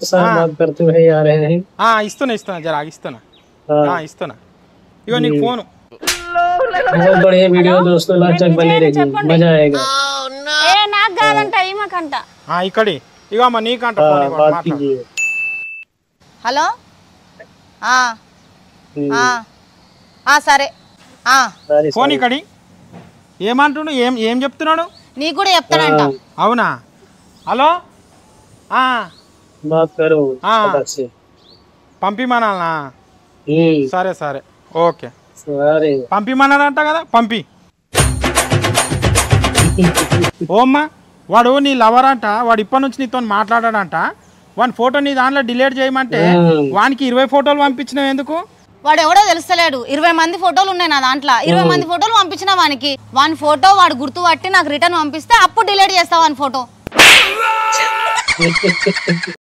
बात करते हुए आ रहे हैं ఇస్తున్నా జరా ఇస్తున్నా ఇస్తున్నా ఇగో నీకు ఫోన్ बहुत बढ़िया वीडियो दोस्तों लास्ट तक बने रहिए मजा आएगा ఏ నాకు కాదంట ఈమెకంట ఇక్కడి ఇగో అమ్మ నీకంట ఫోన్ ఇవ్వండి, बात మాట్లాడు. कीजिए హలో సరే सारी ఫోన్ ఇక్కడి ఏమంటుండు ఏం చెప్తున్నాడు నీకు కూడా చెప్తాడంట అవునా హలో बात करो हाँ। फटाक से పంపిమనాలనా సరే సరే ఓకే अरे పంపిమన్నాడంట కదా పంపి ఓమ్మా వాడు నీ లవర్ అంట వాడు ఇప్పటి నుంచి నీతో మాట్లాడాడంట వాని ఫోటో నీ దాంట్లో డిలీట్ చేయమంటే వానికి 20 ఫోటోలు పంపించినావు ఎందుకు వాడు ఎవడో తెలుస్తలేడు 20 మంది ఫోటోలు ఉన్నాయి నా దాంట్లో 20 మంది ఫోటోలు పంపించిన వానికి వాని ఫోటో వాడు గుర్తుపట్టి నాకు రిటర్న్ పంపిస్తే అప్పుడు డిలీట్ చేస్తావు వాని ఫోటో